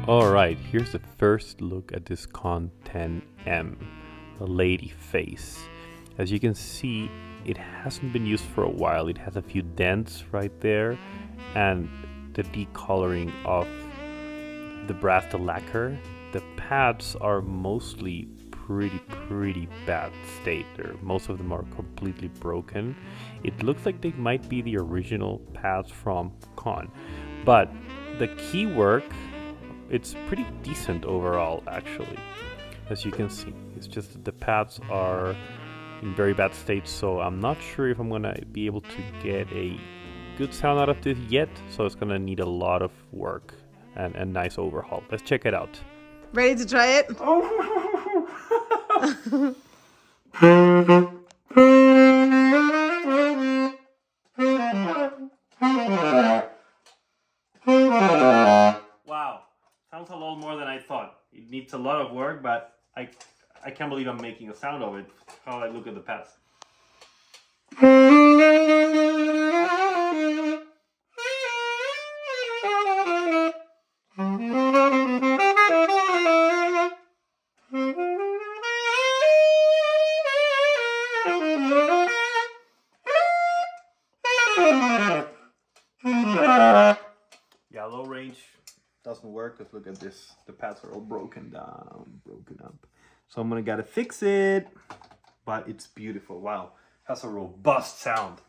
Alright, here's the first look at this Conn 10M, the lady face. As you can see, it hasn't been used for a while. It has a few dents right there, and the decoloring of the brass, the lacquer. The pads are mostly pretty bad state. Most of them are completely broken. It looks like they might be the original pads from Conn, but the key work, it's pretty decent overall, actually. As you can see, it's just that the pads are in very bad state, so I'm not sure if I'm gonna be able to get a good sound out of this yet, so it's gonna need a lot of work and a nice overhaul. Let's check it out. Ready to try it? Wow, sounds a lot more than I thought. It needs a lot of work, but I can't believe I'm making a sound of it. How I look at the pads. Yeah, low range doesn't work because look at this. The pads are all broken down, broken up. So I'm gonna gotta fix it, but it's beautiful. Wow, has a robust sound.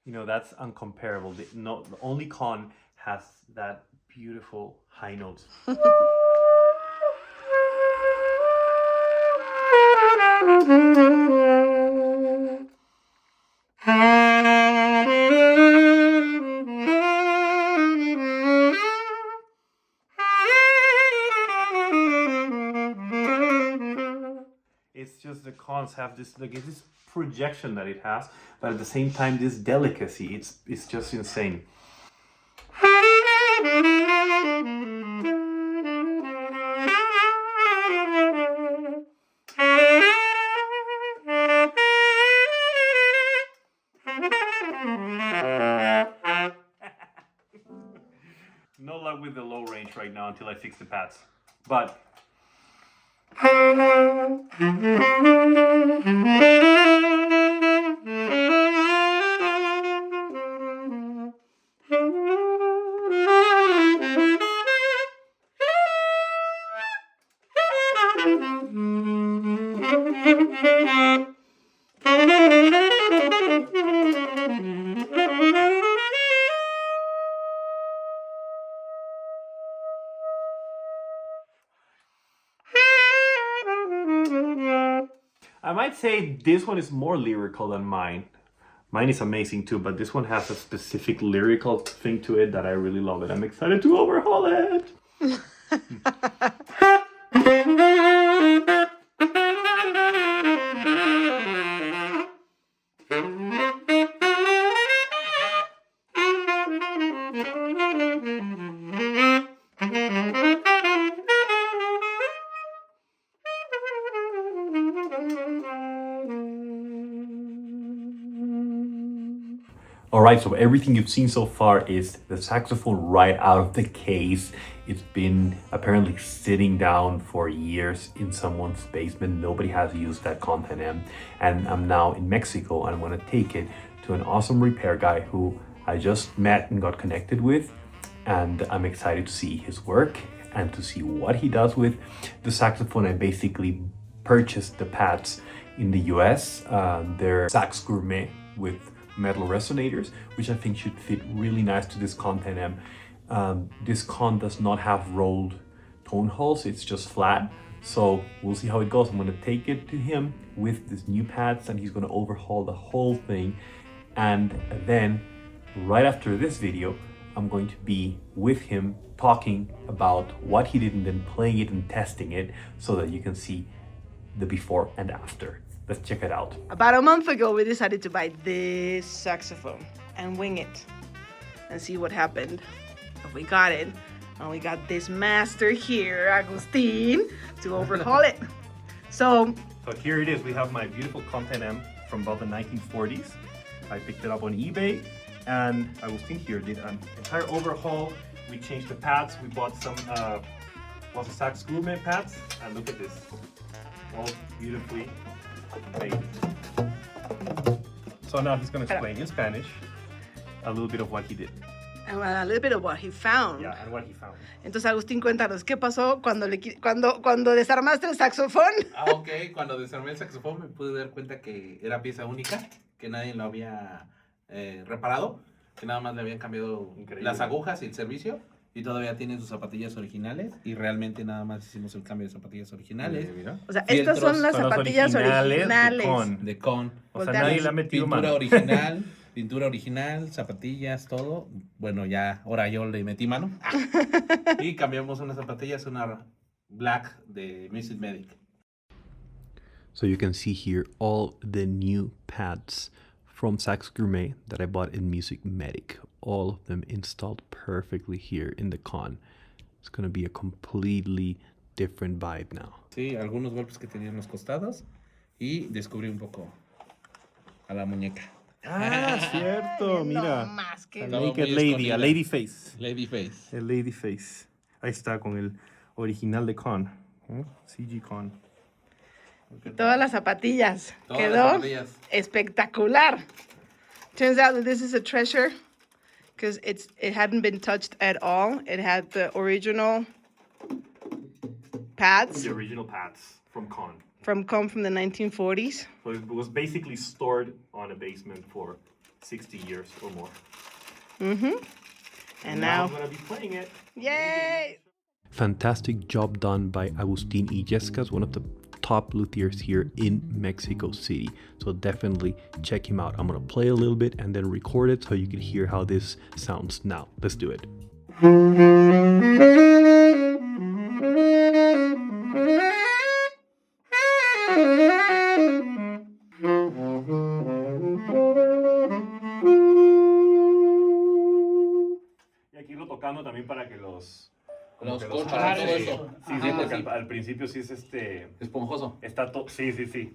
You know, that's uncomparable. The only Conn has that beautiful high notes. It's just the Conns have this, like, this projection that it has, but at the same time this delicacy. It's just insane. No luck with the low range right now until I fix the pads, but I might say this one is more lyrical than mine. Mine is amazing too, but this one has a specific lyrical thing to it that I really love it. I'm excited to overhaul it. Alright, so everything you've seen so far is the saxophone right out of the case. It's been apparently sitting down for years in someone's basement. Nobody has used that Conn 10M. And I'm now in Mexico and I'm gonna take it to an awesome repair guy who I just met and got connected with. And I'm excited to see his work and to see what he does with the saxophone. I basically purchased the pads in the US. They're Sax Gourmet with metal resonators, which I think should fit really nice to this Conn 10M. This Conn does not have rolled tone holes, it's just flat. So we'll see how it goes. I'm gonna take it to him with this new pads and he's gonna overhaul the whole thing. And then right after this video, I'm going to be with him talking about what he did and then playing it and testing it so that you can see the before and after. Let's check it out. About a month ago, we decided to buy this saxophone and wing it and see what happened. We got it, and we got this master here, Agustín, to overhaul it. So here it is. We have my beautiful Conn 10M from about the 1940s. I picked it up on eBay, and Agustín here did an entire overhaul. We changed the pads. We bought some sax gourmet pads, and look at this, all beautifully made. So now he's going to explain in Spanish a little bit of what he did. And a little bit of what he found. Yeah, and what he found. Entonces, Agustín, cuéntanos, ¿qué pasó cuando desarmaste el saxofón? Ok, cuando desarmé el saxofón me pude dar cuenta que era pieza única, que nadie lo había reparado, que nada más le habían cambiado las agujas y el servicio, y todavía tienen sus zapatillas originales, y realmente nada más hicimos el cambio de zapatillas originales. Mira. O sea, estas son las zapatillas originales. De Conn. O sea, nadie le ha metido mano. Pintura original, zapatillas, todo. Bueno, ya, ahora yo le metí mano. Y cambiamos unas zapatillas, una black de Misty Medic. So you can see here all the new pads from Sax Gourmet that I bought in Music Medic. All of them installed perfectly here in the Conn. It's going to be a completely different vibe now. Sí, algunos golpes que tenían los costados y descubrí un poco a la muñeca. Ah, cierto, mira. No más que... A naked lady, a lady face. Lady face. El lady face. Ahí está con el original de Conn. CG Conn. Todas las zapatillas. Todas Quedó las zapatillas. espectacular. Turns out that this is a treasure because it hadn't been touched at all. It had the original pads. The original pads from Conn. From the 1940s. So it was basically stored on a basement for 60 years or more. Mm-hmm. And now I'm gonna be playing it. Yay! Fantastic job done by Agustín Illescas, one of the top luthiers here in Mexico City. So definitely check him out. I'm gonna play a little bit and then record it so you can hear how this sounds now. Let's do it. Y aquí lo tocando también para que los corchos, jares, todo eso. Sí, sí, porque al principio sí es esponjoso. Está todo. Sí, sí, sí.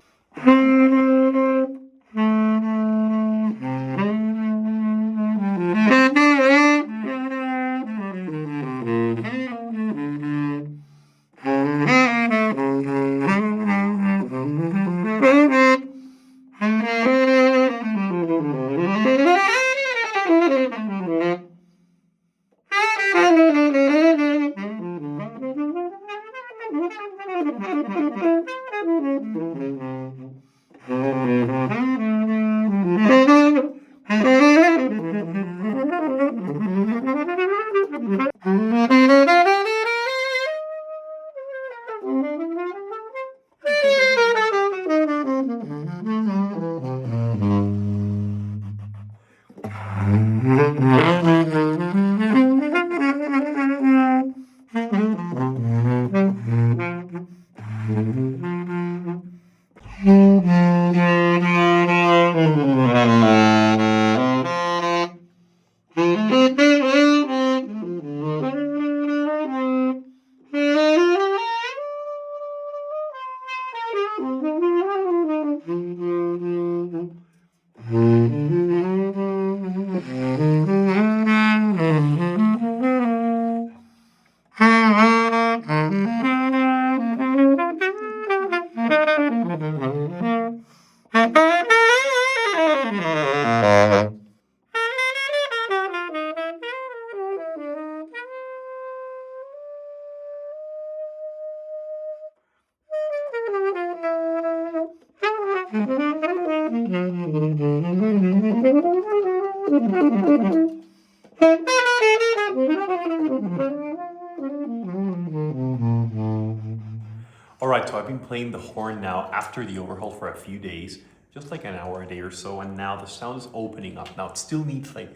All right, so I've been playing the horn now after the overhaul for a few days, just like an hour a day or so, and now the sound is opening up. Now it still needs like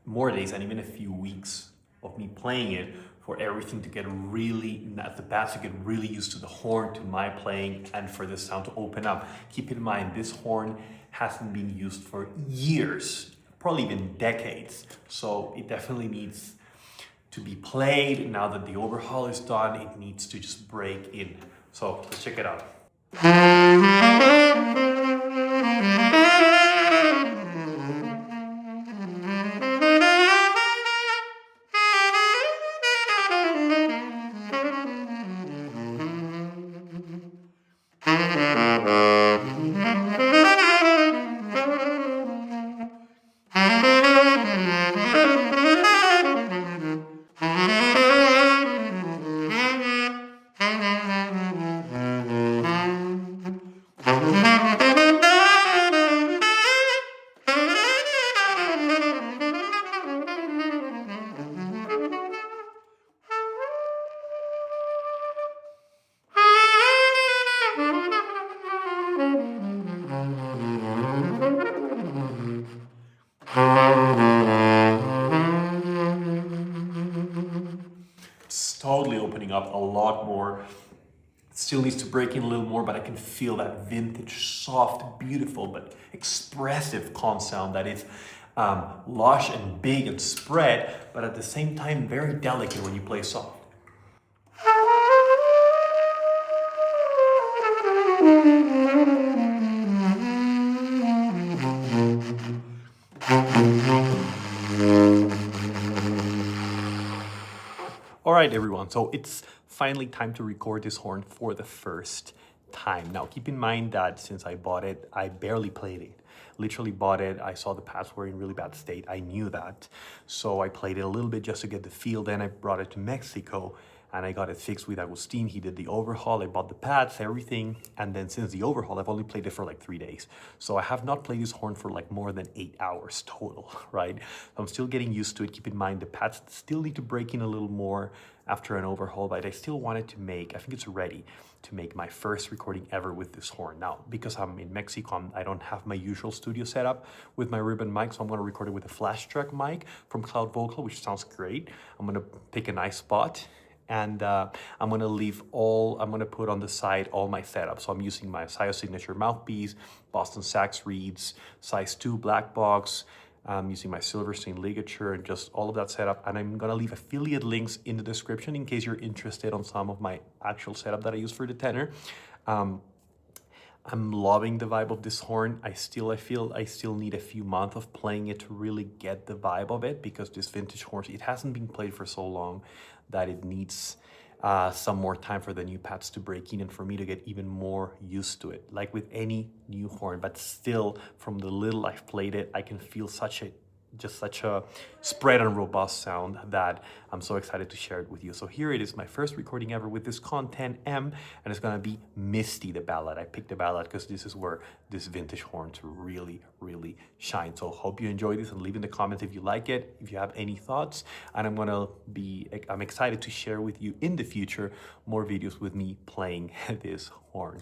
more days and even a few weeks of me playing it for everything to get really, the bass to get really used to the horn, to my playing, and for the sound to open up. Keep in mind, this horn hasn't been used for years, probably even decades. So it definitely needs to be played. Now that the overhaul is done, it needs to just break in. So let's check it out. It's totally opening up a lot more. It still needs to break in a little more, but I can feel that vintage, soft, beautiful, but expressive Conn sound that is lush and big and spread, but at the same time very delicate when you play soft. All right, everyone, so it's finally time to record this horn for the first time. Now, keep in mind that since I bought it, I barely played it. Literally bought it, I saw the pads were in really bad state, I knew that. So I played it a little bit just to get the feel, then I brought it to Mexico and I got it fixed with Agustín. He did the overhaul, I bought the pads, everything. And then since the overhaul, I've only played it for like 3 days. So I have not played this horn for like more than 8 hours total, right? I'm still getting used to it. Keep in mind, the pads still need to break in a little more after an overhaul, but I still wanted to make, I think it's ready to make my first recording ever with this horn. Now, because I'm in Mexico, I don't have my usual studio setup with my ribbon mic, so I'm gonna record it with a FlashTrack mic from CloudVocal, which sounds great. I'm gonna pick a nice spot, and I'm gonna put on the side all my setup. So I'm using my SYOS signature mouthpiece, Boston sax reeds, size 2 black box, I'm using my Silverstein ligature and just all of that setup. And I'm gonna leave affiliate links in the description in case you're interested on some of my actual setup that I use for the tenor. I'm loving the vibe of this horn. I feel I still need a few months of playing it to really get the vibe of it, because this vintage horn, it hasn't been played for so long that it needs some more time for the new pads to break in and for me to get even more used to it, like with any new horn. But still, from the little I've played it, I can feel such a spread and robust sound that I'm so excited to share it with you. So here it is, my first recording ever with this Conn 10M, and it's gonna be Misty, the ballad. I picked the ballad because this is where this vintage horns really, really shine. So hope you enjoy this, and leave in the comments if you like it, if you have any thoughts. And I'm excited to share with you in the future more videos with me playing this horn.